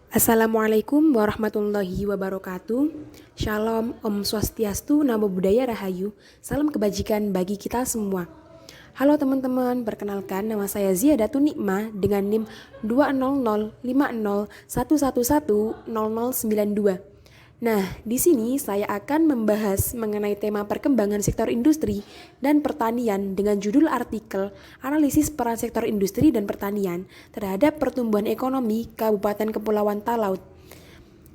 Assalamualaikum warahmatullahi wabarakatuh. Shalom, Om Swastiastu, Namo Buddhaya Rahayu. Salam kebajikan bagi kita semua. Halo teman-teman, perkenalkan nama saya Ziyadah Nikmah dengan NIM 2005011110092. Nah, di sini saya akan membahas mengenai tema perkembangan sektor industri dan pertanian dengan judul artikel Analisis Peran Sektor Industri dan Pertanian terhadap Pertumbuhan Ekonomi Kabupaten Kepulauan Talaut.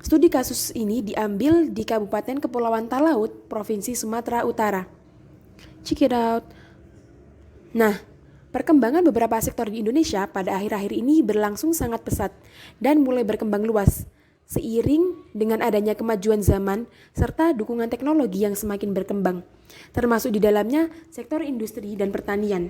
Studi kasus ini diambil di Kabupaten Kepulauan Talaut, Provinsi Sumatera Utara. Check it out. Nah, perkembangan beberapa sektor di Indonesia pada akhir-akhir ini berlangsung sangat pesat dan mulai berkembang luas. Seiring dengan adanya kemajuan zaman serta dukungan teknologi yang semakin berkembang, termasuk di dalamnya sektor industri dan pertanian.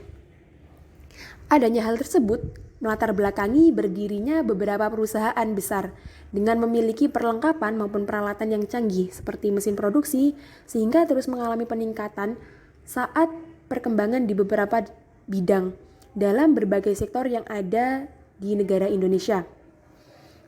Adanya hal tersebut melatar belakangi berdirinya beberapa perusahaan besar dengan memiliki perlengkapan maupun peralatan yang canggih seperti mesin produksi, sehingga terus mengalami peningkatan saat perkembangan di beberapa bidang dalam berbagai sektor yang ada di negara Indonesia.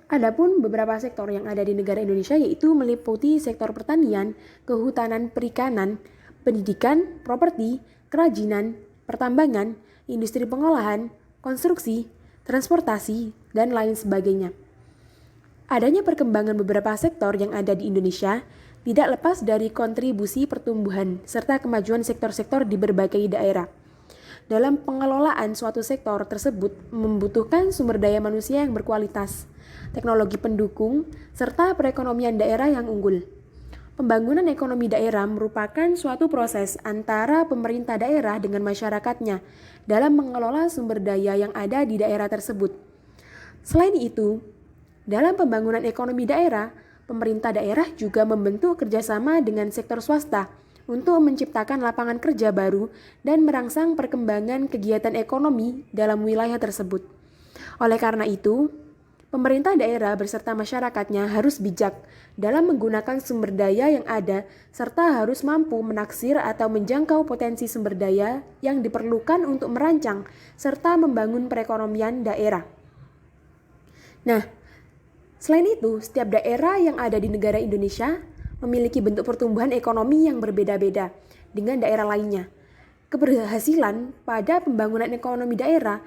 Adapun beberapa sektor yang ada di negara Indonesia yaitu meliputi sektor pertanian, kehutanan, perikanan, pendidikan, properti, kerajinan, pertambangan, industri pengolahan, konstruksi, transportasi, dan lain sebagainya. Adanya perkembangan beberapa sektor yang ada di Indonesia tidak lepas dari kontribusi pertumbuhan serta kemajuan sektor-sektor di berbagai daerah. Dalam pengelolaan suatu sektor tersebut membutuhkan sumber daya manusia yang berkualitas, teknologi pendukung, serta perekonomian daerah yang unggul. Pembangunan ekonomi daerah merupakan suatu proses antara pemerintah daerah dengan masyarakatnya dalam mengelola sumber daya yang ada di daerah tersebut. Selain itu, dalam pembangunan ekonomi daerah, pemerintah daerah juga membentuk kerjasama dengan sektor swasta untuk menciptakan lapangan kerja baru dan merangsang perkembangan kegiatan ekonomi dalam wilayah tersebut. Oleh karena itu, pemerintah daerah beserta masyarakatnya harus bijak dalam menggunakan sumber daya yang ada serta harus mampu menaksir atau menjangkau potensi sumber daya yang diperlukan untuk merancang serta membangun perekonomian daerah. Nah, selain itu, setiap daerah yang ada di negara Indonesia memiliki bentuk pertumbuhan ekonomi yang berbeda-beda dengan daerah lainnya. Keberhasilan pada pembangunan ekonomi daerah,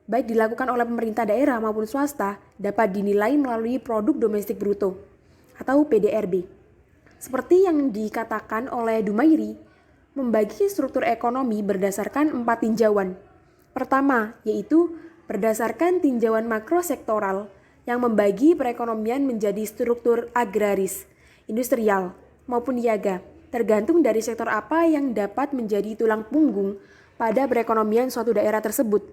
baik dilakukan oleh pemerintah daerah maupun swasta, dapat dinilai melalui produk domestik bruto atau PDRB. Seperti yang dikatakan oleh Dumairi, membagi struktur ekonomi berdasarkan 4 tinjauan. Pertama, yaitu berdasarkan tinjauan makrosektoral yang membagi perekonomian menjadi struktur agraris, industrial, maupun niaga, tergantung dari sektor apa yang dapat menjadi tulang punggung pada perekonomian suatu daerah tersebut.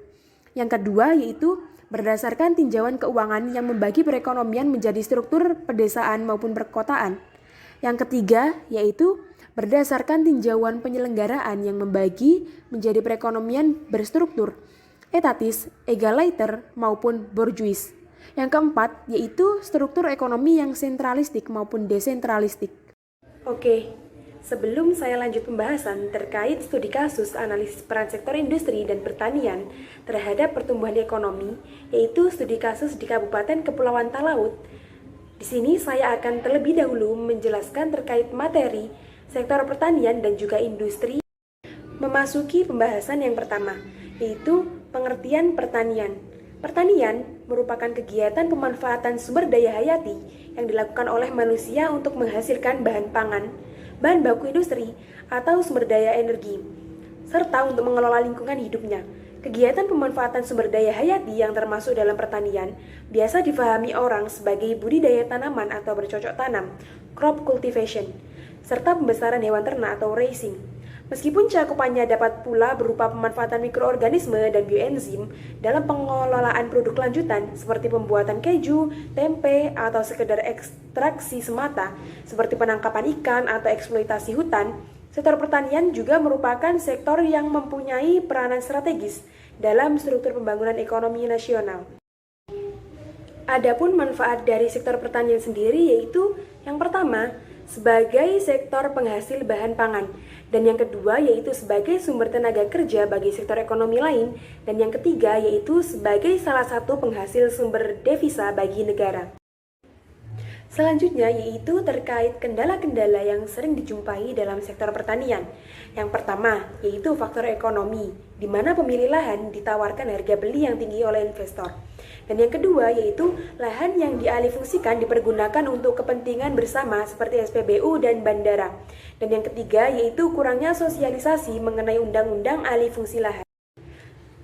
Yang kedua yaitu berdasarkan tinjauan keuangan yang membagi perekonomian menjadi struktur pedesaan maupun perkotaan. Yang ketiga yaitu berdasarkan tinjauan penyelenggaraan yang membagi menjadi perekonomian berstruktur etatis, egaliter, maupun bourgeois. Yang keempat yaitu struktur ekonomi yang sentralistik maupun desentralistik. Oke, sebelum saya lanjut pembahasan terkait studi kasus analisis peran sektor industri dan pertanian terhadap pertumbuhan ekonomi, yaitu studi kasus di Kabupaten Kepulauan Talaut, di sini saya akan terlebih dahulu menjelaskan terkait materi sektor pertanian dan juga industri. Memasuki pembahasan yang pertama, yaitu pengertian pertanian. Pertanian merupakan kegiatan pemanfaatan sumber daya hayati yang dilakukan oleh manusia untuk menghasilkan bahan pangan, bahan baku industri, atau sumber daya energi, serta untuk mengelola lingkungan hidupnya. Kegiatan pemanfaatan sumber daya hayati yang termasuk dalam pertanian biasa difahami orang sebagai budidaya tanaman atau bercocok tanam, crop cultivation, serta pembesaran hewan ternak atau raising. Meskipun cakupannya dapat pula berupa pemanfaatan mikroorganisme dan bioenzim dalam pengelolaan produk lanjutan seperti pembuatan keju, tempe, atau sekedar ekstraksi semata seperti penangkapan ikan atau eksploitasi hutan, sektor pertanian juga merupakan sektor yang mempunyai peranan strategis dalam struktur pembangunan ekonomi nasional. Adapun manfaat dari sektor pertanian sendiri yaitu yang pertama, sebagai sektor penghasil bahan pangan, dan yang kedua yaitu sebagai sumber tenaga kerja bagi sektor ekonomi lain, dan yang ketiga yaitu sebagai salah satu penghasil sumber devisa bagi negara. Selanjutnya yaitu terkait kendala-kendala yang sering dijumpai dalam sektor pertanian. Yang pertama yaitu faktor ekonomi, di mana pemilik lahan ditawarkan harga beli yang tinggi oleh investor. Dan yang kedua yaitu lahan yang dialihfungsikan dipergunakan untuk kepentingan bersama seperti SPBU dan bandara. Dan yang ketiga yaitu kurangnya sosialisasi mengenai undang-undang alih fungsi lahan.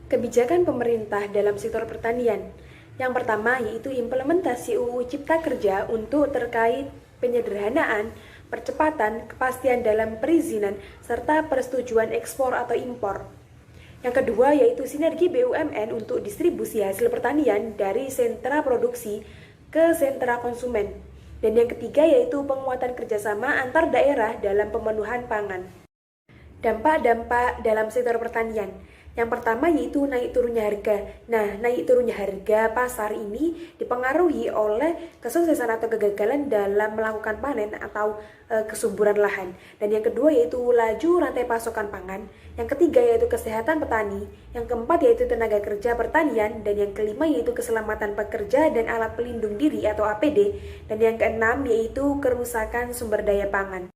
Kebijakan pemerintah dalam sektor pertanian. Yang pertama yaitu implementasi UU Cipta Kerja untuk terkait penyederhanaan, percepatan, kepastian dalam perizinan, serta persetujuan ekspor atau impor. Yang kedua yaitu sinergi BUMN untuk distribusi hasil pertanian dari sentra produksi ke sentra konsumen. Dan yang ketiga yaitu penguatan kerjasama antar daerah dalam pemenuhan pangan. Dampak-dampak dalam sektor pertanian. Yang pertama yaitu naik turunnya harga. Nah, naik turunnya harga pasar ini dipengaruhi oleh kesuksesan atau kegagalan dalam melakukan panen atau kesuburan lahan. Dan yang kedua yaitu laju rantai pasokan pangan. Yang ketiga yaitu kesehatan petani. Yang keempat yaitu tenaga kerja pertanian. Dan yang kelima yaitu keselamatan pekerja dan alat pelindung diri atau APD. Dan yang keenam yaitu kerusakan sumber daya pangan.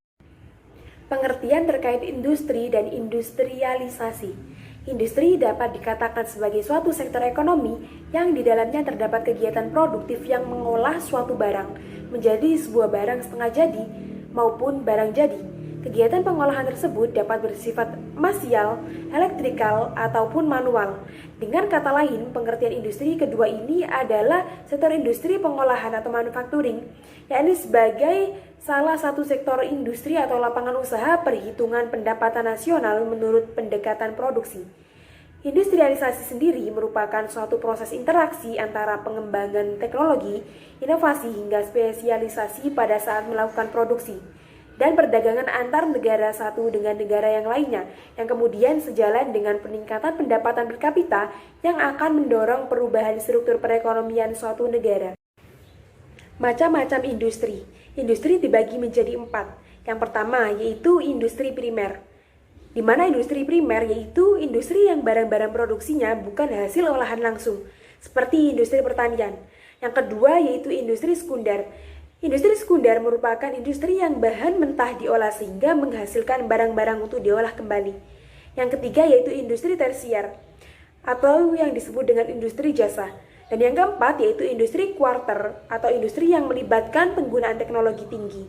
Pengertian terkait industri dan industrialisasi. Industri dapat dikatakan sebagai suatu sektor ekonomi yang di dalamnya terdapat kegiatan produktif yang mengolah suatu barang menjadi sebuah barang setengah jadi maupun barang jadi. Kegiatan pengolahan tersebut dapat bersifat masial, elektrikal, ataupun manual. Dengan kata lain, pengertian industri kedua ini adalah sektor industri pengolahan atau manufacturing, yakni sebagai salah satu sektor industri atau lapangan usaha perhitungan pendapatan nasional menurut pendekatan produksi. Industrialisasi sendiri merupakan suatu proses interaksi antara pengembangan teknologi, inovasi hingga spesialisasi pada saat melakukan produksi, dan perdagangan antar negara satu dengan negara yang lainnya, yang kemudian sejalan dengan peningkatan pendapatan per kapita yang akan mendorong perubahan struktur perekonomian suatu negara. Macam-macam industri. Industri dibagi menjadi 4. Yang pertama yaitu industri primer, di mana industri primer yaitu industri yang barang-barang produksinya bukan hasil olahan langsung, seperti industri pertanian. Yang kedua yaitu industri sekunder. Industri sekunder merupakan industri yang bahan mentah diolah sehingga menghasilkan barang-barang untuk diolah kembali. Yang ketiga yaitu industri tersier, atau yang disebut dengan industri jasa. Dan yang keempat yaitu industri kuarter atau industri yang melibatkan penggunaan teknologi tinggi.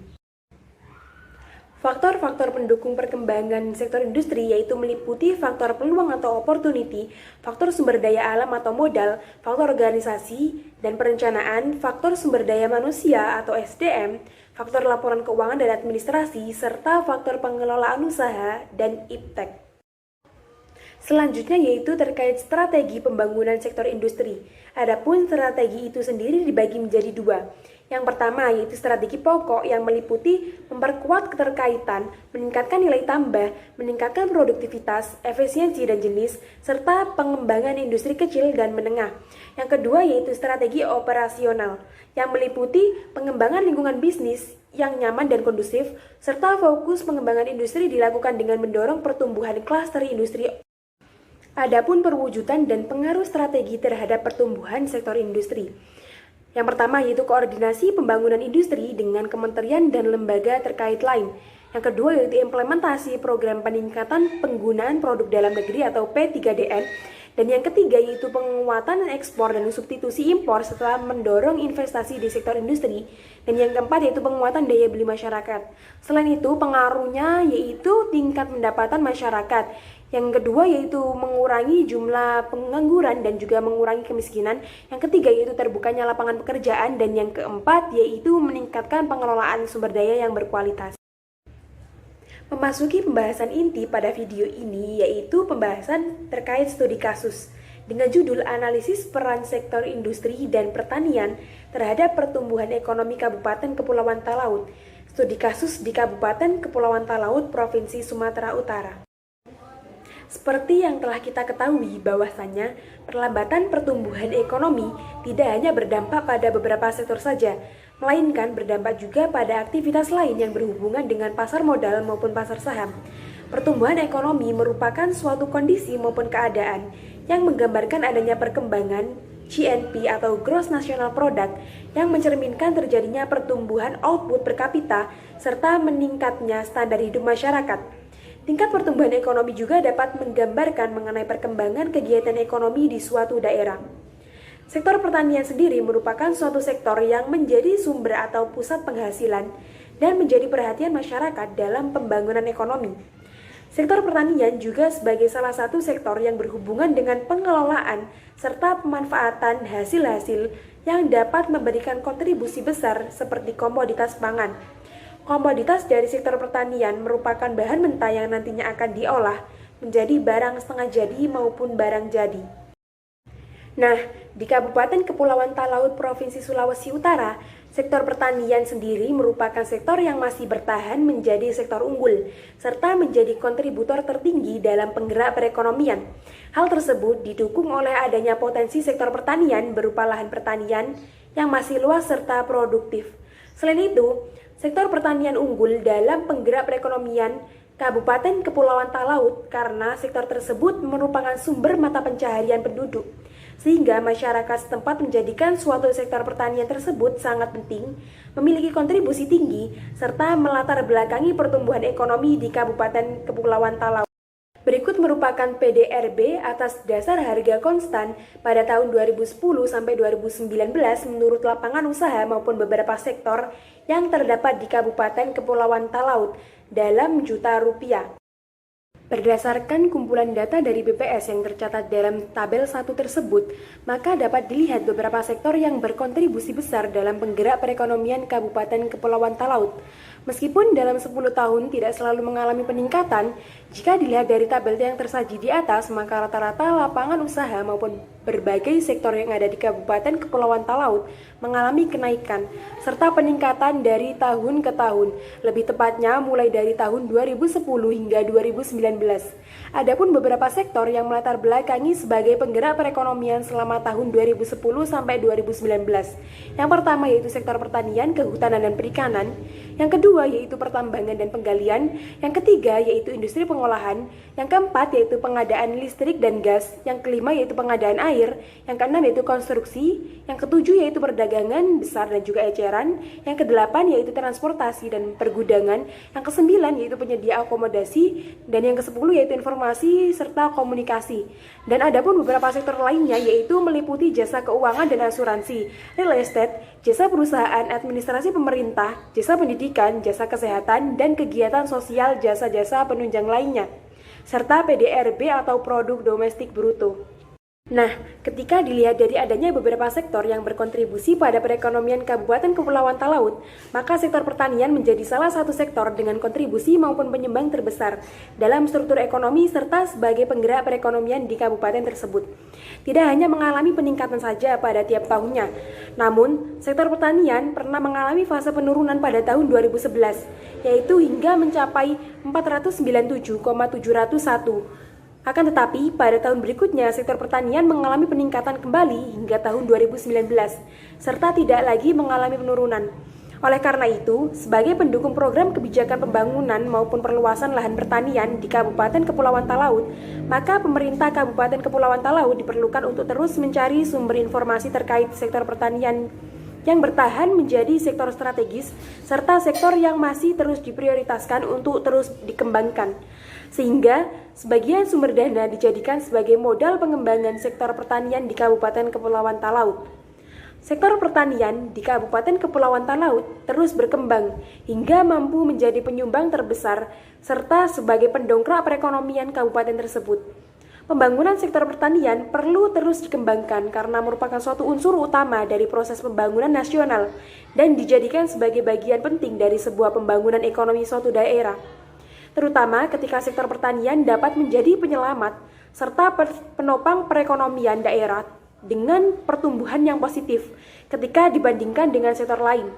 Faktor-faktor pendukung perkembangan sektor industri yaitu meliputi faktor peluang atau opportunity, faktor sumber daya alam atau modal, faktor organisasi dan perencanaan, faktor sumber daya manusia atau SDM, faktor laporan keuangan dan administrasi, serta faktor pengelolaan usaha dan iptek. Selanjutnya yaitu terkait strategi pembangunan sektor industri. Adapun strategi itu sendiri dibagi menjadi 2. Yang pertama yaitu strategi pokok yang meliputi memperkuat keterkaitan, meningkatkan nilai tambah, meningkatkan produktivitas, efisiensi dan jenis, serta pengembangan industri kecil dan menengah. Yang kedua yaitu strategi operasional yang meliputi pengembangan lingkungan bisnis yang nyaman dan kondusif, serta fokus pengembangan industri dilakukan dengan mendorong pertumbuhan klaster industri. Adapun perwujudan dan pengaruh strategi terhadap pertumbuhan sektor industri. Yang pertama yaitu koordinasi pembangunan industri dengan kementerian dan lembaga terkait lain. Yang kedua yaitu implementasi program peningkatan penggunaan produk dalam negeri atau P3DN. Dan yang ketiga yaitu penguatan ekspor dan substitusi impor setelah mendorong investasi di sektor industri. Dan yang keempat yaitu penguatan daya beli masyarakat. Selain itu pengaruhnya yaitu tingkat pendapatan masyarakat. Yang kedua yaitu mengurangi jumlah pengangguran dan juga mengurangi kemiskinan. Yang ketiga yaitu terbukanya lapangan pekerjaan. Dan yang keempat yaitu meningkatkan pengelolaan sumber daya yang berkualitas. Memasuki pembahasan inti pada video ini yaitu pembahasan terkait studi kasus dengan judul Analisis Peran Sektor Industri dan Pertanian terhadap Pertumbuhan Ekonomi Kabupaten Kepulauan Talaut. Studi kasus di Kabupaten Kepulauan Talaut, Provinsi Sumatera Utara. Seperti yang telah kita ketahui bahwasannya perlambatan pertumbuhan ekonomi tidak hanya berdampak pada beberapa sektor saja, melainkan berdampak juga pada aktivitas lain yang berhubungan dengan pasar modal maupun pasar saham. Pertumbuhan ekonomi merupakan suatu kondisi maupun keadaan yang menggambarkan adanya perkembangan GNP atau Gross National Product, yang mencerminkan terjadinya pertumbuhan output per kapita serta meningkatnya standar hidup masyarakat. Tingkat pertumbuhan ekonomi juga dapat menggambarkan mengenai perkembangan kegiatan ekonomi di suatu daerah. Sektor pertanian sendiri merupakan suatu sektor yang menjadi sumber atau pusat penghasilan dan menjadi perhatian masyarakat dalam pembangunan ekonomi. Sektor pertanian juga sebagai salah satu sektor yang berhubungan dengan pengelolaan serta pemanfaatan hasil-hasil yang dapat memberikan kontribusi besar seperti komoditas pangan. Komoditas dari sektor pertanian merupakan bahan mentah yang nantinya akan diolah menjadi barang setengah jadi maupun barang jadi. Nah, di Kabupaten Kepulauan Talaut Provinsi Sulawesi Utara, sektor pertanian sendiri merupakan sektor yang masih bertahan menjadi sektor unggul, serta menjadi kontributor tertinggi dalam penggerak perekonomian. Hal tersebut didukung oleh adanya potensi sektor pertanian berupa lahan pertanian yang masih luas serta produktif. Selain itu, sektor pertanian unggul dalam penggerak perekonomian Kabupaten Kepulauan Talaut karena sektor tersebut merupakan sumber mata pencaharian penduduk, sehingga masyarakat setempat menjadikan suatu sektor pertanian tersebut sangat penting, memiliki kontribusi tinggi, serta melatar belakangi pertumbuhan ekonomi di Kabupaten Kepulauan Talaut. Berikut merupakan PDRB atas dasar harga konstan pada tahun 2010 sampai 2019 menurut lapangan usaha maupun beberapa sektor yang terdapat di Kabupaten Kepulauan Talaut dalam juta rupiah. Berdasarkan kumpulan data dari BPS yang tercatat dalam tabel 1 tersebut, maka dapat dilihat beberapa sektor yang berkontribusi besar dalam penggerak perekonomian Kabupaten Kepulauan Talaut. Meskipun dalam 10 tahun tidak selalu mengalami peningkatan, jika dilihat dari tabel yang tersaji di atas, maka rata-rata lapangan usaha maupun berbagai sektor yang ada di Kabupaten Kepulauan Talaut mengalami kenaikan, serta peningkatan dari tahun ke tahun, lebih tepatnya mulai dari tahun 2010 hingga 2019. Adapun beberapa sektor yang melatar belakangi sebagai penggerak perekonomian selama tahun 2010 sampai 2019. Yang pertama yaitu sektor pertanian, kehutanan, dan perikanan. Yang kedua yaitu pertambangan dan penggalian. Yang ketiga yaitu industri pengolahan. Yang keempat yaitu pengadaan listrik dan gas. Yang kelima yaitu pengadaan air. Yang keenam yaitu konstruksi. Yang ketujuh yaitu perdagangan besar dan juga eceran. Yang kedelapan yaitu transportasi dan pergudangan. Yang kesembilan yaitu penyedia akomodasi. Dan yang kesepuluh yaitu informasi serta komunikasi. Dan adapun beberapa sektor lainnya yaitu meliputi jasa keuangan dan asuransi, real estate, jasa perusahaan, administrasi pemerintah, jasa pendidikan, jasa kesehatan, dan kegiatan sosial jasa-jasa penunjang lainnya, serta PDRB atau produk domestik bruto. Nah, ketika dilihat dari adanya beberapa sektor yang berkontribusi pada perekonomian Kabupaten Kepulauan Talaut, maka sektor pertanian menjadi salah satu sektor dengan kontribusi maupun penyumbang terbesar dalam struktur ekonomi serta sebagai penggerak perekonomian di kabupaten tersebut. Tidak hanya mengalami peningkatan saja pada tiap tahunnya, namun sektor pertanian pernah mengalami fase penurunan pada tahun 2011, yaitu hingga mencapai 497,701. Akan tetapi, pada tahun berikutnya, sektor pertanian mengalami peningkatan kembali hingga tahun 2019, serta tidak lagi mengalami penurunan. Oleh karena itu, sebagai pendukung program kebijakan pembangunan maupun perluasan lahan pertanian di Kabupaten Kepulauan Talaut, maka pemerintah Kabupaten Kepulauan Talaut diperlukan untuk terus mencari sumber informasi terkait sektor pertanian yang bertahan menjadi sektor strategis, serta sektor yang masih terus diprioritaskan untuk terus dikembangkan. Sehingga sebagian sumber dana dijadikan sebagai modal pengembangan sektor pertanian di Kabupaten Kepulauan Talaut. Sektor pertanian di Kabupaten Kepulauan Talaut terus berkembang hingga mampu menjadi penyumbang terbesar serta sebagai pendongkrak perekonomian kabupaten tersebut. Pembangunan sektor pertanian perlu terus dikembangkan karena merupakan suatu unsur utama dari proses pembangunan nasional dan dijadikan sebagai bagian penting dari sebuah pembangunan ekonomi suatu daerah. Terutama ketika sektor pertanian dapat menjadi penyelamat serta penopang perekonomian daerah dengan pertumbuhan yang positif ketika dibandingkan dengan sektor lain.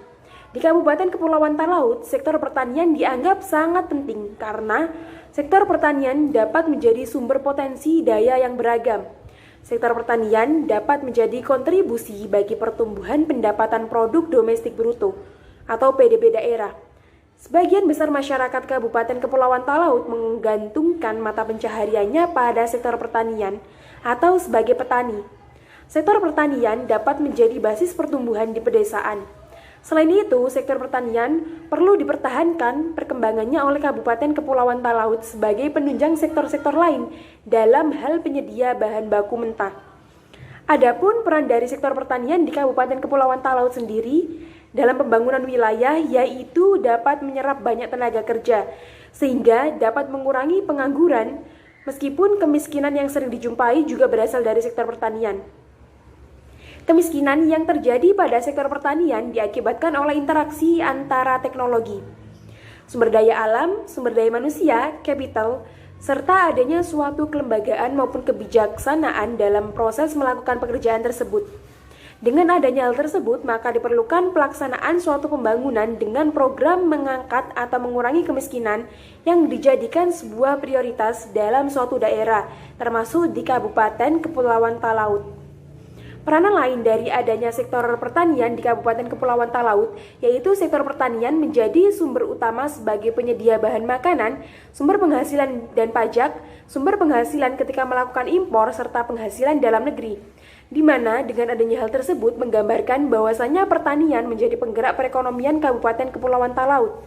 Di Kabupaten Kepulauan Talaut, sektor pertanian dianggap sangat penting karena sektor pertanian dapat menjadi sumber potensi daya yang beragam. Sektor pertanian dapat menjadi kontribusi bagi pertumbuhan pendapatan produk domestik bruto atau PDB daerah. Sebagian besar masyarakat Kabupaten Kepulauan Talaut menggantungkan mata pencahariannya pada sektor pertanian atau sebagai petani. Sektor pertanian dapat menjadi basis pertumbuhan di pedesaan. Selain itu, sektor pertanian perlu dipertahankan perkembangannya oleh Kabupaten Kepulauan Talaut sebagai penunjang sektor-sektor lain dalam hal penyedia bahan baku mentah. Adapun peran dari sektor pertanian di Kabupaten Kepulauan Talaut sendiri dalam pembangunan wilayah yaitu dapat menyerap banyak tenaga kerja sehingga dapat mengurangi pengangguran meskipun kemiskinan yang sering dijumpai juga berasal dari sektor pertanian. Kemiskinan yang terjadi pada sektor pertanian diakibatkan oleh interaksi antara teknologi, sumber daya alam, sumber daya manusia, capital, serta adanya suatu kelembagaan maupun kebijaksanaan dalam proses melakukan pekerjaan tersebut. Dengan adanya hal tersebut, maka diperlukan pelaksanaan suatu pembangunan dengan program mengangkat atau mengurangi kemiskinan yang dijadikan sebuah prioritas dalam suatu daerah, termasuk di Kabupaten Kepulauan Talaut. Peranan lain dari adanya sektor pertanian di Kabupaten Kepulauan Talaut, yaitu sektor pertanian menjadi sumber utama sebagai penyedia bahan makanan, sumber penghasilan dan pajak, sumber penghasilan ketika melakukan impor, serta penghasilan dalam negeri. Di mana dengan adanya hal tersebut menggambarkan bahwasanya pertanian menjadi penggerak perekonomian Kabupaten Kepulauan Talaut.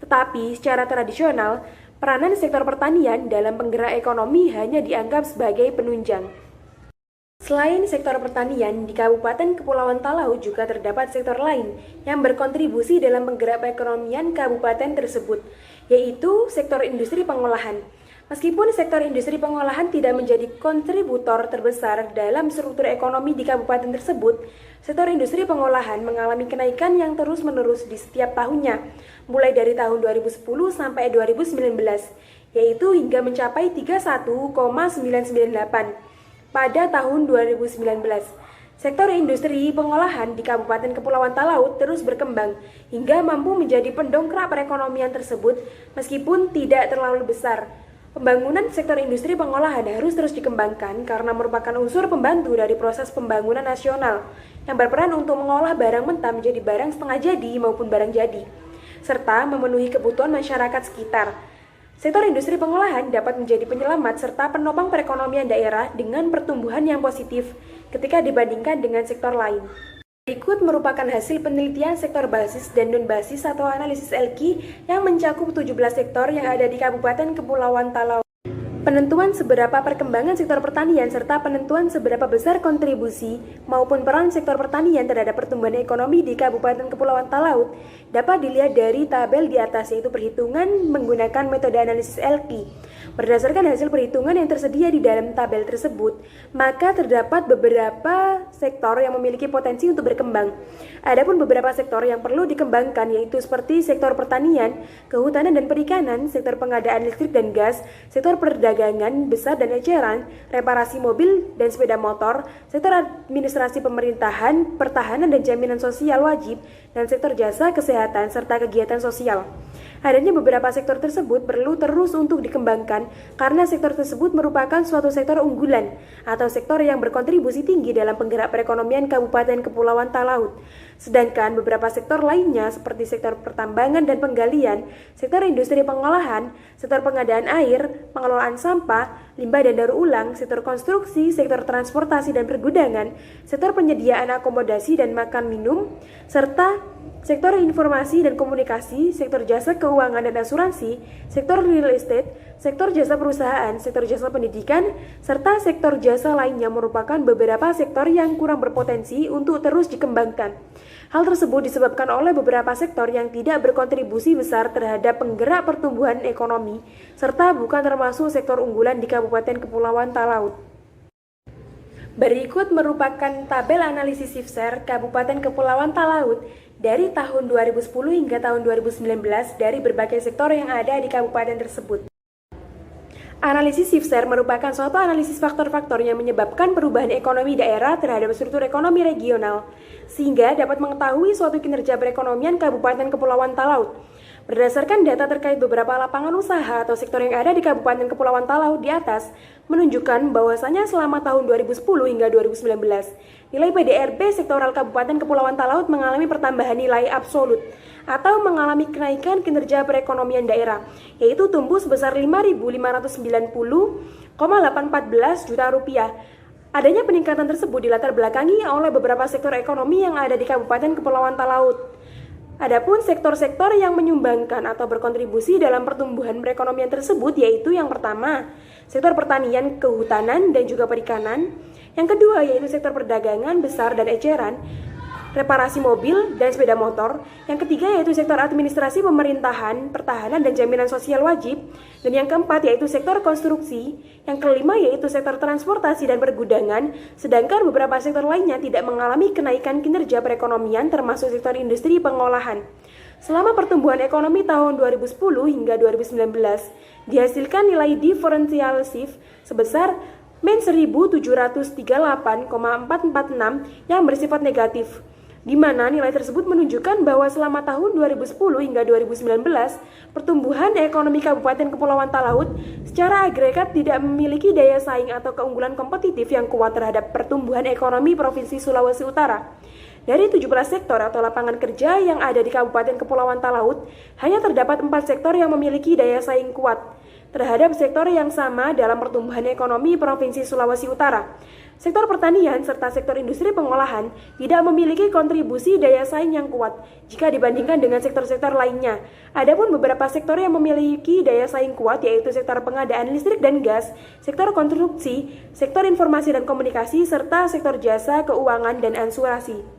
Tetapi secara tradisional, peranan sektor pertanian dalam penggerak ekonomi hanya dianggap sebagai penunjang. Selain sektor pertanian, di Kabupaten Kepulauan Talaut juga terdapat sektor lain yang berkontribusi dalam penggerak perekonomian kabupaten tersebut, yaitu sektor industri pengolahan. Meskipun sektor industri pengolahan tidak menjadi kontributor terbesar dalam struktur ekonomi di kabupaten tersebut, sektor industri pengolahan mengalami kenaikan yang terus-menerus di setiap tahunnya, mulai dari tahun 2010 sampai 2019, yaitu hingga mencapai 31,998. Pada tahun 2019, sektor industri pengolahan di Kabupaten Kepulauan Talaut terus berkembang hingga mampu menjadi pendongkrak perekonomian tersebut meskipun tidak terlalu besar. Pembangunan sektor industri pengolahan harus terus dikembangkan karena merupakan unsur pembantu dari proses pembangunan nasional yang berperan untuk mengolah barang mentah menjadi barang setengah jadi maupun barang jadi, serta memenuhi kebutuhan masyarakat sekitar. Sektor industri pengolahan dapat menjadi penyelamat serta penopang perekonomian daerah dengan pertumbuhan yang positif ketika dibandingkan dengan sektor lain. Berikut merupakan hasil penelitian sektor basis dan non-basis atau analisis ELKI yang mencakup 17 sektor yang ada di Kabupaten Kepulauan Talaut. Penentuan seberapa perkembangan sektor pertanian serta penentuan seberapa besar kontribusi maupun peran sektor pertanian terhadap pertumbuhan ekonomi di Kabupaten Kepulauan Talaut dapat dilihat dari tabel di atas, yaitu perhitungan menggunakan metode analisis ELKI. Berdasarkan hasil perhitungan yang tersedia di dalam tabel tersebut, maka terdapat beberapa sektor yang memiliki potensi untuk berkembang. Adapun beberapa sektor yang perlu dikembangkan yaitu seperti sektor pertanian, kehutanan dan perikanan, sektor pengadaan listrik dan gas, sektor perdagangan besar dan eceran, reparasi mobil dan sepeda motor, sektor administrasi pemerintahan, pertahanan dan jaminan sosial wajib, dan sektor jasa kesehatan serta kegiatan sosial. Adanya beberapa sektor tersebut perlu terus untuk dikembangkan karena sektor tersebut merupakan suatu sektor unggulan atau sektor yang berkontribusi tinggi dalam penggerak perekonomian Kabupaten Kepulauan Talaut. Sedangkan beberapa sektor lainnya seperti sektor pertambangan dan penggalian, sektor industri pengolahan, sektor pengadaan air, pengelolaan sampah, limbah dan daur ulang, sektor konstruksi, sektor transportasi dan pergudangan, sektor penyediaan akomodasi dan makan minum, serta sektor informasi dan komunikasi, sektor jasa keuangan dan asuransi, sektor real estate, sektor jasa perusahaan, sektor jasa pendidikan, serta sektor jasa lainnya merupakan beberapa sektor yang kurang berpotensi untuk terus dikembangkan. Hal tersebut disebabkan oleh beberapa sektor yang tidak berkontribusi besar terhadap penggerak pertumbuhan ekonomi, serta bukan termasuk sektor unggulan di Kabupaten Kepulauan Talaut. Berikut merupakan tabel analisis SIFSER Kabupaten Kepulauan Talaut dari tahun 2010 hingga tahun 2019 dari berbagai sektor yang ada di kabupaten tersebut. Analisis SIFSER merupakan suatu analisis faktor-faktor yang menyebabkan perubahan ekonomi daerah terhadap struktur ekonomi regional, sehingga dapat mengetahui suatu kinerja perekonomian Kabupaten Kepulauan Talaut. Berdasarkan data terkait beberapa lapangan usaha atau sektor yang ada di Kabupaten Kepulauan Talaut di atas, menunjukkan bahwasanya selama tahun 2010 hingga 2019, nilai PDRB sektoral Kabupaten Kepulauan Talaut mengalami pertambahan nilai absolut atau mengalami kenaikan kinerja perekonomian daerah, yaitu tumbuh sebesar 5.590,814 juta rupiah Adanya peningkatan tersebut dilatar belakangi oleh beberapa sektor ekonomi yang ada di Kabupaten Kepulauan Talaut. Adapun sektor-sektor yang menyumbangkan atau berkontribusi dalam pertumbuhan perekonomian tersebut yaitu yang pertama, sektor pertanian, kehutanan, dan juga perikanan. Yang kedua yaitu sektor perdagangan besar dan eceran, reparasi mobil dan sepeda motor. Yang ketiga yaitu sektor administrasi pemerintahan, pertahanan dan jaminan sosial wajib. Dan yang keempat yaitu sektor konstruksi. Yang kelima yaitu sektor transportasi dan pergudangan. Sedangkan beberapa sektor lainnya tidak mengalami kenaikan kinerja perekonomian termasuk sektor industri pengolahan. Selama pertumbuhan ekonomi tahun 2010 hingga 2019, dihasilkan nilai diferensial shift sebesar min 1738,446 yang bersifat negatif, di mana nilai tersebut menunjukkan bahwa selama tahun 2010 hingga 2019, pertumbuhan ekonomi Kabupaten Kepulauan Talaut secara agregat tidak memiliki daya saing atau keunggulan kompetitif yang kuat terhadap pertumbuhan ekonomi Provinsi Sulawesi Utara. Dari 17 sektor atau lapangan kerja yang ada di Kabupaten Kepulauan Talaut, hanya terdapat 4 sektor yang memiliki daya saing kuat terhadap sektor yang sama dalam pertumbuhan ekonomi Provinsi Sulawesi Utara. Sektor pertanian serta sektor industri pengolahan tidak memiliki kontribusi daya saing yang kuat jika dibandingkan dengan sektor-sektor lainnya. Adapun beberapa sektor yang memiliki daya saing kuat yaitu sektor pengadaan listrik dan gas, sektor konstruksi, sektor informasi dan komunikasi, serta sektor jasa, keuangan, dan asuransi.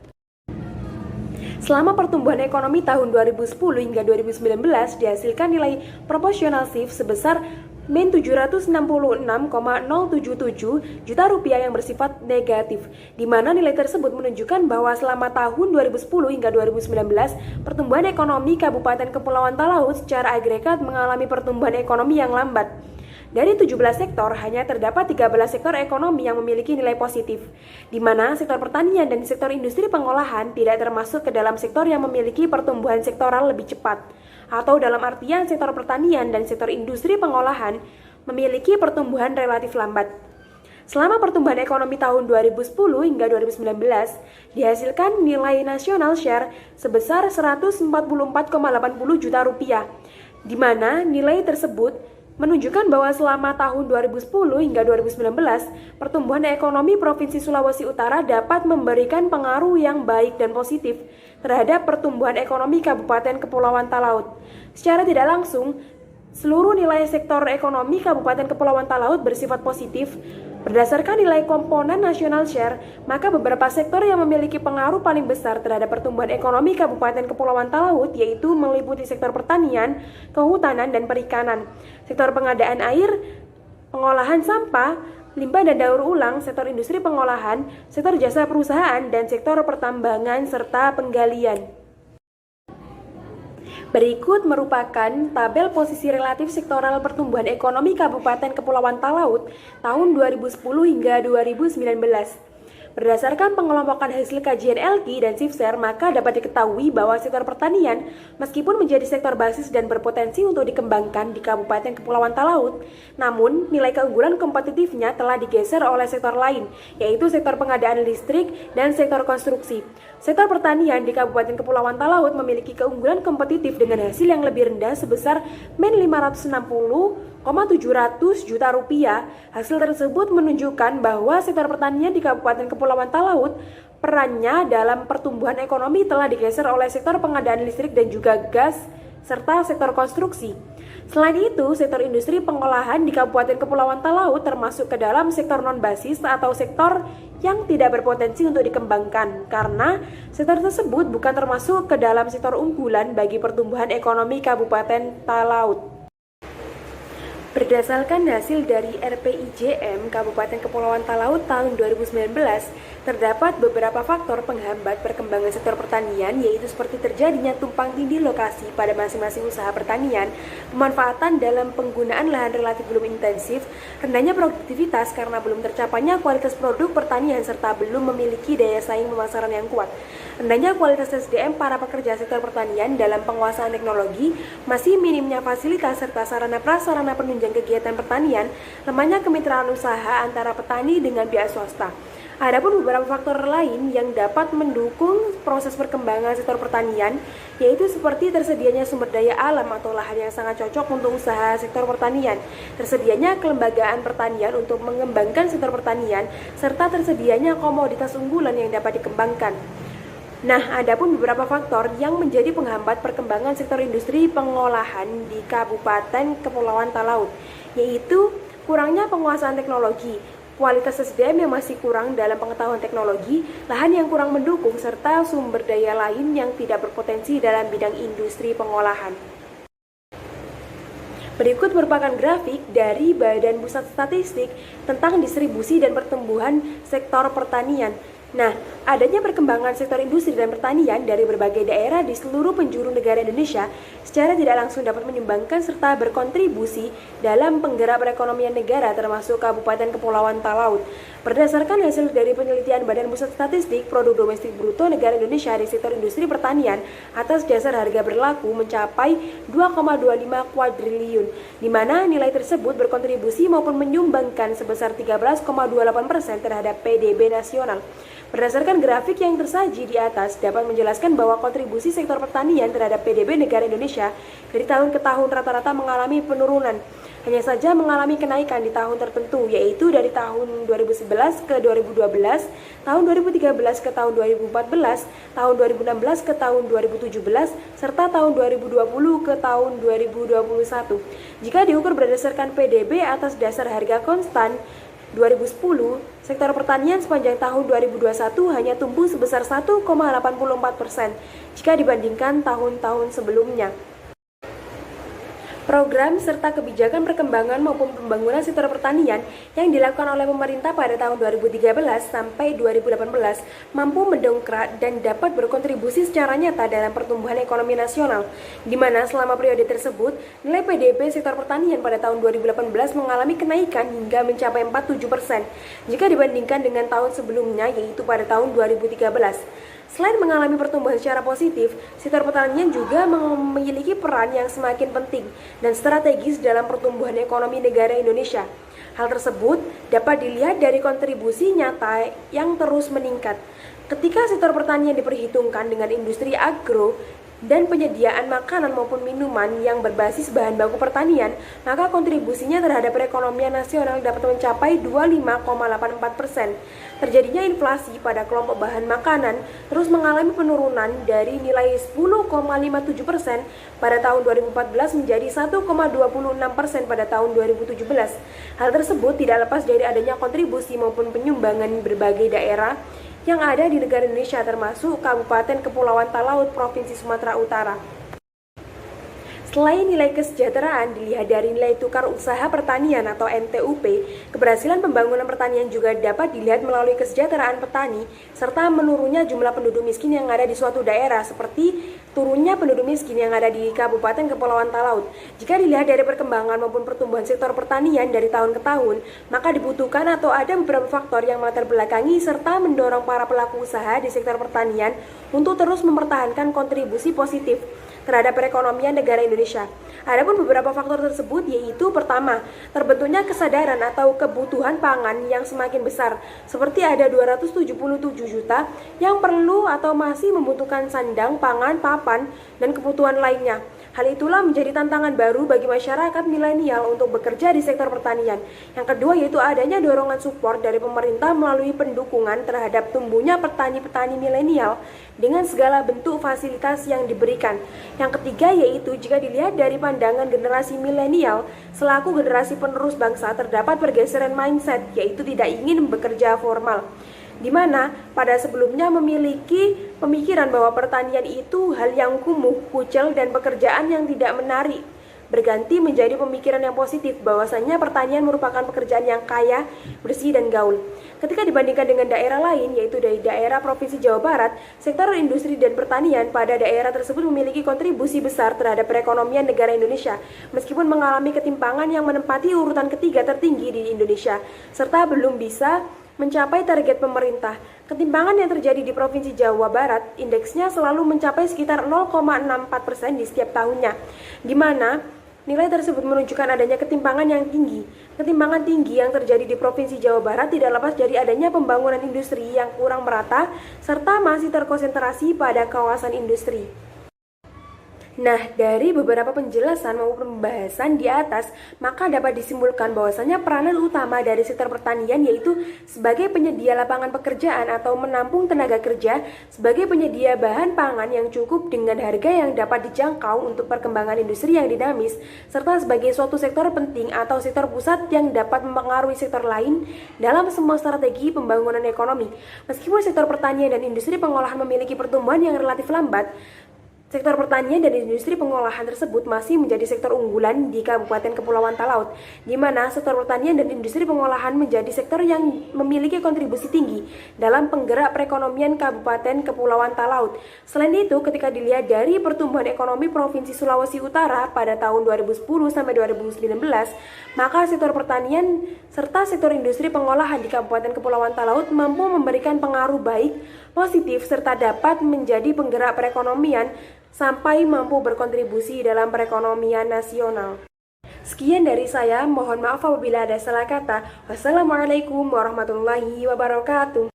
Selama pertumbuhan ekonomi tahun 2010 hingga 2019 dihasilkan nilai proporsional shift sebesar min 766,077 juta rupiah yang bersifat negatif, di mana nilai tersebut menunjukkan bahwa selama tahun 2010 hingga 2019 pertumbuhan ekonomi Kabupaten Kepulauan Talaut secara agregat mengalami pertumbuhan ekonomi yang lambat. Dari 17 sektor, hanya terdapat 13 sektor ekonomi yang memiliki nilai positif, di mana sektor pertanian dan sektor industri pengolahan tidak termasuk ke dalam sektor yang memiliki pertumbuhan sektoral lebih cepat, atau dalam artian sektor pertanian dan sektor industri pengolahan memiliki pertumbuhan relatif lambat. Selama pertumbuhan ekonomi tahun 2010 hingga 2019, dihasilkan nilai nasional share sebesar 144,80 juta rupiah, di mana nilai tersebut menunjukkan bahwa selama tahun 2010 hingga 2019, pertumbuhan ekonomi Provinsi Sulawesi Utara dapat memberikan pengaruh yang baik dan positif terhadap pertumbuhan ekonomi Kabupaten Kepulauan Talaut. Secara tidak langsung, seluruh nilai sektor ekonomi Kabupaten Kepulauan Talaut bersifat positif. Berdasarkan nilai komponen nasional share, maka beberapa sektor yang memiliki pengaruh paling besar terhadap pertumbuhan ekonomi Kabupaten Kepulauan Talaut yaitu meliputi sektor pertanian, kehutanan, dan perikanan, sektor pengadaan air, pengolahan sampah, limbah dan daur ulang, sektor industri pengolahan, sektor jasa perusahaan, dan sektor pertambangan serta penggalian. Berikut merupakan tabel posisi relatif sektoral pertumbuhan ekonomi Kabupaten Kepulauan Talaut tahun 2010 hingga 2019. Berdasarkan pengelompokan hasil kajian LQ dan Sifser, maka dapat diketahui bahwa sektor pertanian, meskipun menjadi sektor basis dan berpotensi untuk dikembangkan di Kabupaten Kepulauan Talaut, namun nilai keunggulan kompetitifnya telah digeser oleh sektor lain, yaitu sektor pengadaan listrik dan sektor konstruksi. Sektor pertanian di Kabupaten Kepulauan Talaut memiliki keunggulan kompetitif dengan hasil yang lebih rendah sebesar min 560,700 juta rupiah. Hasil tersebut menunjukkan bahwa sektor pertanian di Kabupaten Kepulauan Talaut perannya dalam pertumbuhan ekonomi telah digeser oleh sektor pengadaan listrik dan juga gas serta sektor konstruksi. Selain itu, sektor industri pengolahan di Kabupaten Kepulauan Talaut termasuk ke dalam sektor non-basis atau sektor yang tidak berpotensi untuk dikembangkan karena sektor tersebut bukan termasuk ke dalam sektor unggulan bagi pertumbuhan ekonomi Kabupaten Talaut. Berdasarkan hasil dari RPIJM Kabupaten Kepulauan Talaut tahun 2019, terdapat beberapa faktor penghambat perkembangan sektor pertanian, yaitu seperti terjadinya tumpang tindih lokasi pada masing-masing usaha pertanian, pemanfaatan dalam penggunaan lahan relatif belum intensif, rendahnya produktivitas karena belum tercapainya kualitas produk pertanian serta belum memiliki daya saing pemasaran yang kuat, rendahnya kualitas SDM para pekerja sektor pertanian dalam penguasaan teknologi, masih minimnya fasilitas serta sarana prasarana penunjang kegiatan pertanian, lemahnya kemitraan usaha antara petani dengan pihak swasta. Adapun beberapa faktor lain yang dapat mendukung proses perkembangan sektor pertanian, yaitu seperti tersedianya sumber daya alam atau lahan yang sangat cocok untuk usaha sektor pertanian, tersedianya kelembagaan pertanian untuk mengembangkan sektor pertanian, serta tersedianya komoditas unggulan yang dapat dikembangkan. Nah, adapun beberapa faktor yang menjadi penghambat perkembangan sektor industri pengolahan di Kabupaten Kepulauan Talaut, yaitu kurangnya penguasaan teknologi, kualitas SDM yang masih kurang dalam pengetahuan teknologi, lahan yang kurang mendukung, serta sumber daya lain yang tidak berpotensi dalam bidang industri pengolahan. Berikut merupakan grafik dari Badan Pusat Statistik tentang distribusi dan pertumbuhan sektor pertanian. Nah, adanya perkembangan sektor industri dan pertanian dari berbagai daerah di seluruh penjuru negara Indonesia secara tidak langsung dapat menyumbangkan serta berkontribusi dalam penggerak perekonomian negara termasuk Kabupaten Kepulauan Talaut. Berdasarkan hasil dari penelitian Badan Pusat Statistik, produk domestik bruto negara Indonesia di sektor industri pertanian atas dasar harga berlaku mencapai 2,25 kuadriliun, di mana nilai tersebut berkontribusi maupun menyumbangkan sebesar 13,28% terhadap PDB nasional. Berdasarkan grafik yang tersaji di atas dapat menjelaskan bahwa kontribusi sektor pertanian terhadap PDB negara Indonesia dari tahun ke tahun rata-rata mengalami penurunan. Hanya saja mengalami kenaikan di tahun tertentu, yaitu dari tahun 2011 ke 2012, tahun 2013 ke tahun 2014, tahun 2016 ke tahun 2017, serta tahun 2020 ke tahun 2021. Jika diukur berdasarkan PDB atas dasar harga konstan 2010, sektor pertanian sepanjang tahun 2021 hanya tumbuh sebesar 1,84% jika dibandingkan tahun-tahun sebelumnya. Program serta kebijakan perkembangan maupun pembangunan sektor pertanian yang dilakukan oleh pemerintah pada tahun 2013 sampai 2018 mampu mendongkrak dan dapat berkontribusi secara nyata dalam pertumbuhan ekonomi nasional, di mana selama periode tersebut nilai PDB sektor pertanian pada tahun 2018 mengalami kenaikan hingga mencapai 47% jika dibandingkan dengan tahun sebelumnya, yaitu pada tahun 2013. Selain mengalami pertumbuhan secara positif, sektor pertanian juga memiliki peran yang semakin penting dan strategis dalam pertumbuhan ekonomi negara Indonesia. Hal tersebut dapat dilihat dari kontribusi nyata yang terus meningkat. Ketika sektor pertanian diperhitungkan dengan industri agro dan penyediaan makanan maupun minuman yang berbasis bahan baku pertanian, maka kontribusinya terhadap perekonomian nasional dapat mencapai 25,84%. Terjadinya inflasi pada kelompok bahan makanan terus mengalami penurunan dari nilai 10,57% pada tahun 2014 menjadi 1,26% pada tahun 2017. Hal tersebut tidak lepas dari adanya kontribusi maupun penyumbangan berbagai daerah yang ada di negara Indonesia termasuk Kabupaten Kepulauan Talaut, Provinsi Sumatera Utara. Selain nilai kesejahteraan dilihat dari nilai tukar usaha pertanian atau NTUP, keberhasilan pembangunan pertanian juga dapat dilihat melalui kesejahteraan petani serta menurunnya jumlah penduduk miskin yang ada di suatu daerah seperti turunnya penduduk miskin yang ada di Kabupaten Kepulauan Talaut. Jika dilihat dari perkembangan maupun pertumbuhan sektor pertanian dari tahun ke tahun, maka dibutuhkan atau ada beberapa faktor yang melatar belakangi serta mendorong para pelaku usaha di sektor pertanian untuk terus mempertahankan kontribusi positif terhadap perekonomian negara Indonesia. Adapun beberapa faktor tersebut yaitu pertama, terbentuknya kesadaran atau kebutuhan pangan yang semakin besar, seperti ada 277 juta yang perlu atau masih membutuhkan sandang, pangan, papan, dan kebutuhan lainnya. Hal itulah menjadi tantangan baru bagi masyarakat milenial untuk bekerja di sektor pertanian. Yang kedua yaitu adanya dorongan support dari pemerintah melalui pendukungan terhadap tumbuhnya petani-petani milenial dengan segala bentuk fasilitas yang diberikan. Yang ketiga yaitu jika dilihat dari pandangan generasi milenial selaku generasi penerus bangsa terdapat pergeseran mindset yaitu tidak ingin bekerja formal, di mana pada sebelumnya memiliki pemikiran bahwa pertanian itu hal yang kumuh, kucel, dan pekerjaan yang tidak menarik, berganti menjadi pemikiran yang positif bahwasanya pertanian merupakan pekerjaan yang kaya, bersih, dan gaul. Ketika dibandingkan dengan daerah lain, yaitu dari daerah Provinsi Jawa Barat, sektor industri dan pertanian pada daerah tersebut memiliki kontribusi besar terhadap perekonomian negara Indonesia, meskipun mengalami ketimpangan yang menempati urutan ketiga tertinggi di Indonesia, serta belum bisa mencapai target pemerintah. Ketimpangan yang terjadi di Provinsi Jawa Barat, indeksnya selalu mencapai sekitar 0,64% di setiap tahunnya, di mana Nilai tersebut menunjukkan adanya ketimpangan yang tinggi. Ketimpangan tinggi yang terjadi di Provinsi Jawa Barat tidak lepas dari adanya pembangunan industri yang kurang merata serta masih terkonsentrasi pada kawasan industri. Nah, dari beberapa penjelasan maupun pembahasan di atas, maka dapat disimpulkan bahwasanya peranan utama dari sektor pertanian yaitu sebagai penyedia lapangan pekerjaan atau menampung tenaga kerja, sebagai penyedia bahan pangan yang cukup dengan harga yang dapat dijangkau untuk perkembangan industri yang dinamis, serta sebagai suatu sektor penting atau sektor pusat yang dapat mempengaruhi sektor lain dalam semua strategi pembangunan ekonomi. Meskipun sektor pertanian dan industri pengolahan memiliki pertumbuhan yang relatif lambat, sektor pertanian dan industri pengolahan tersebut masih menjadi sektor unggulan di Kabupaten Kepulauan Talaut, di mana sektor pertanian dan industri pengolahan menjadi sektor yang memiliki kontribusi tinggi dalam penggerak perekonomian Kabupaten Kepulauan Talaut. Selain itu, ketika dilihat dari pertumbuhan ekonomi Provinsi Sulawesi Utara pada tahun 2010 sampai 2019, maka sektor pertanian serta sektor industri pengolahan di Kabupaten Kepulauan Talaut mampu memberikan pengaruh baik, positif, serta dapat menjadi penggerak perekonomian sampai mampu berkontribusi dalam perekonomian nasional. Sekian dari saya, mohon maaf apabila ada salah kata. Wassalamualaikum warahmatullahi wabarakatuh.